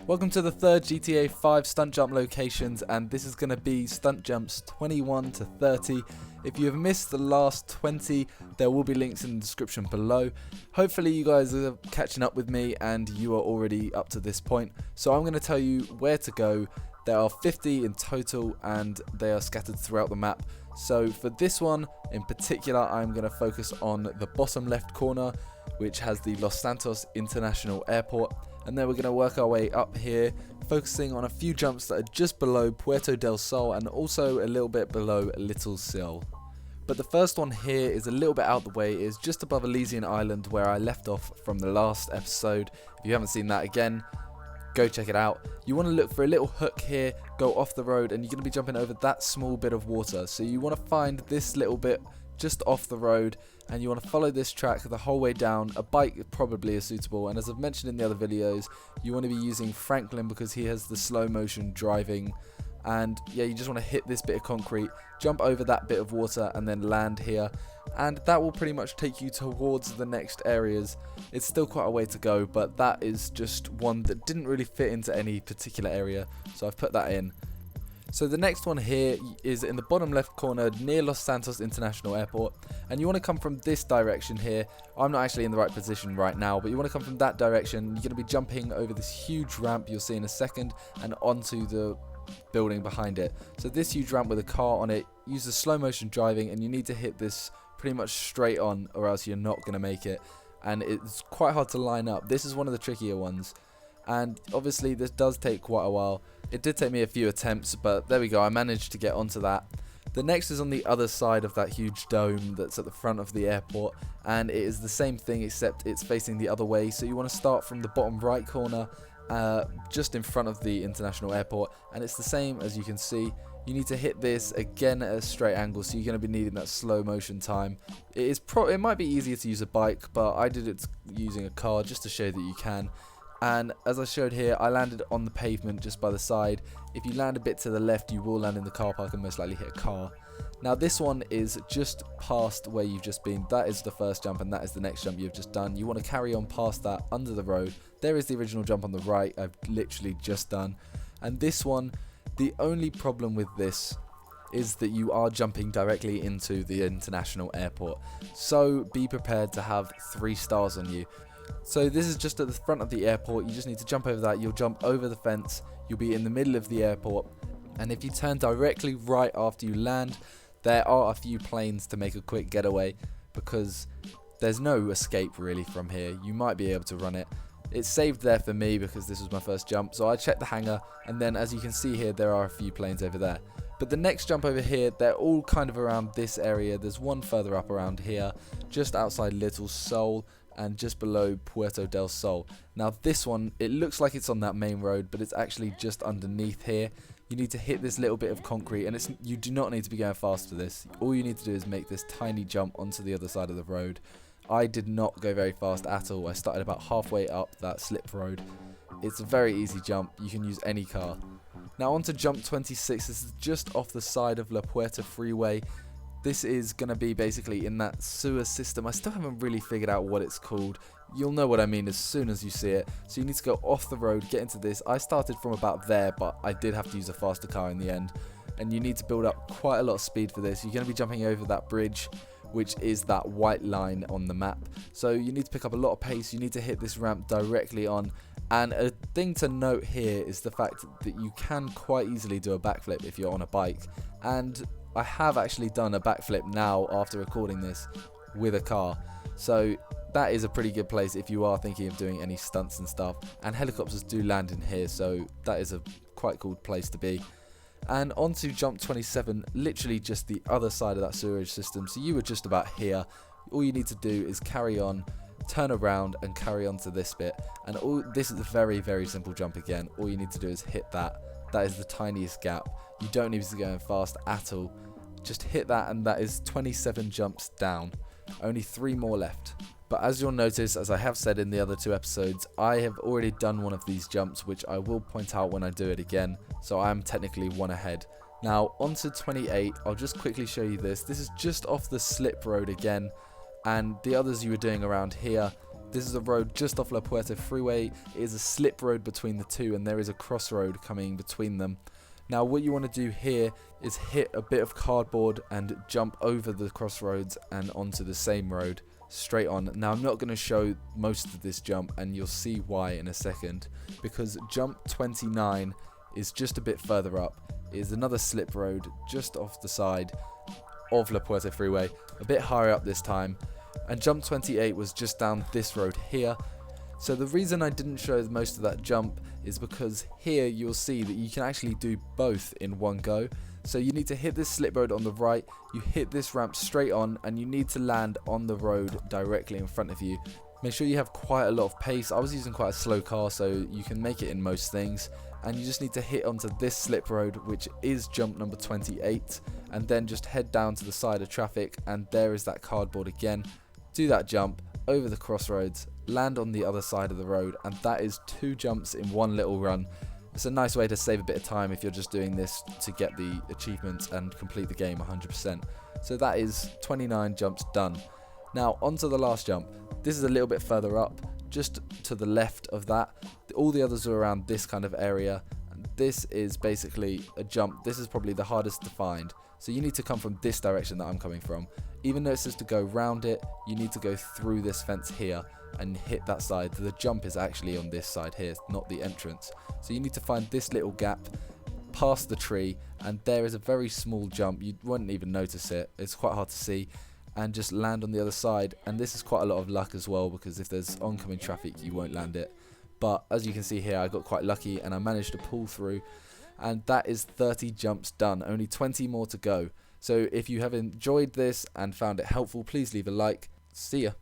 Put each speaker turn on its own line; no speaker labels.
Welcome to the third GTA 5 stunt jump locations, and this is going to be stunt jumps 21 to 30. If you have missed the last 20, there will be links in the description below. Hopefully you guys are catching up with me and you are already up to this point. So I'm going to tell you where to go. There are 50 in total and they are scattered throughout the map. So for this one in particular, I'm going to focus on the bottom left corner, which has the Los Santos International Airport. And then we're going to work our way up here, focusing on a few jumps that are just below Puerto del Sol and also a little bit below Little Sil. But the first one here is a little bit out the way. It is just above Elysian Island where I left off from the last episode. If you haven't seen that again, go check it out. You want to look for a little hook here, go off the road, and you're going to be jumping over that small bit of water. So you want to find this little bit just off the road, and you want to follow this track the whole way down. A bike probably is suitable, and as I've mentioned in the other videos, you want to be using Franklin because he has the slow motion driving. And yeah, you just want to hit this bit of concrete, jump over that bit of water, and then land here, and that will pretty much take you towards the next areas. It's still quite a way to go, but that is just one that didn't really fit into any particular area, so I've put that in. So the next one here is in the bottom left corner near Los Santos International Airport, and you want to come from this direction here. I'm not actually in the right position right now, but you want to come from that direction. You're going to be jumping over this huge ramp you'll see in a second and onto the building behind it. So this huge ramp with a car on it, use the slow motion driving, and you need to hit this pretty much straight on or else you're not going to make it, and it's quite hard to line up. This is one of the trickier ones, and obviously this does take quite a while. It did take me a few attempts, but there we go, I managed to get onto that. The next is on the other side of that huge dome that's at the front of the airport, and it is the same thing except it's facing the other way. So you want to start from the bottom right corner, just in front of the international airport, and it's the same as you can see. You need to hit this again at a straight angle, so you're going to be needing that slow motion time. It might be easier to use a bike, but I did it using a car just to show that you can. And as I showed here, I landed on the pavement just by the side. If you land a bit to the left, you will land in the car park and most likely hit a car. Now this one is just past where you've just been. That is the first jump, and that is the next jump you've just done. You want to carry on past that under the road. There is the original jump on the right I've literally just done. And this one, the only problem with this is that you are jumping directly into the international airport. So be prepared to have 3 stars on you. So this is just at the front of the airport. You just need to jump over that. You'll jump over the fence. You'll be in the middle of the airport. And if you turn directly right after you land, there are a few planes to make a quick getaway because there's no escape really from here. You might be able to run it. It's saved there for me because this was my first jump. So I checked the hangar, and then as you can see here, there are a few planes over there. But the next jump over here, they're all kind of around this area. There's one further up around here, just outside Little Sol, and just below Puerto del Sol. Now this one, it looks like it's on that main road, but it's actually just underneath here. You need to hit this little bit of concrete, and you do not need to be going fast for this. All you need to do is make this tiny jump onto the other side of the road. I did not go very fast at all. I started about halfway up that slip road. It's a very easy jump. You can use any car. Now on to jump 26. This is just off the side of La Puerta Freeway. This is going to be basically in that sewer system. I still haven't really figured out what it's called. You'll know what I mean as soon as you see it. So you need to go off the road, get into this. I started from about there, but I did have to use a faster car in the end. And you need to build up quite a lot of speed for this. You're going to be jumping over that bridge, which is that white line on the map. So you need to pick up a lot of pace. You need to hit this ramp directly on. And a thing to note here is the fact that you can quite easily do a backflip if you're on a bike. And I have actually done a backflip now after recording this with a car. So that is a pretty good place if you are thinking of doing any stunts and stuff. And helicopters do land in here, so that is a quite cool place to be. And on to jump 27, literally just the other side of that sewerage system. So you were just about here. All you need to do is carry on, turn around, and carry on to this bit. And this is a very, very simple jump again. All you need to do is hit that. That is the tiniest gap. You don't need to go in fast at all. Just hit that, and that is 27 jumps down. Only 3 more left. But as you'll notice, as I have said in the other 2 episodes, I have already done one of these jumps, which I will point out when I do it again. So I am technically 1 ahead. Now on to 28. I'll just quickly show you this. This is just off the slip road again. And the others you were doing around here, This is a road just off La Puerta Freeway. It is a slip road between the two, and there is a crossroad coming between them. Now what you want to do here is hit a bit of cardboard and jump over the crossroads and onto the same road straight on. Now I'm not going to show most of this jump, and you'll see why in a second, because jump 29 is just a bit further up. It is another slip road just off the side of La Puerta Freeway, a bit higher up this time, and jump 28 was just down this road here. So the reason I didn't show most of that jump is because here you'll see that you can actually do both in one go. So you need to hit this slip road on the right, you hit this ramp straight on, and you need to land on the road directly in front of you. Make sure you have quite a lot of pace. I was using quite a slow car, so you can make it in most things. And you just need to hit onto this slip road, which is jump number 28, and then just head down to the side of traffic, and there is that cardboard again. Do that jump over the crossroads, land on the other side of the road, and that is 2 jumps in one little run. It's a nice way to save a bit of time if you're just doing this to get the achievements and complete the game 100%. So that is 29 jumps done. Now onto the last jump. This is a little bit further up, just to the left of that. All the others are around this kind of area, and this is basically a jump. This is probably the hardest to find. So you need to come from this direction that I'm coming from. Even though it says to go round it, you need to go through this fence here and hit that side. The jump is actually on this side here, not the entrance. So you need to find this little gap past the tree, and there is a very small jump. You wouldn't even notice it. It's quite hard to see. And just land on the other side. And this is quite a lot of luck as well, because if there's oncoming traffic, you won't land it. But as you can see here, I got quite lucky and I managed to pull through. And that is 30 jumps done. Only 20 more to go. So if you have enjoyed this and found it helpful, please leave a like. See ya.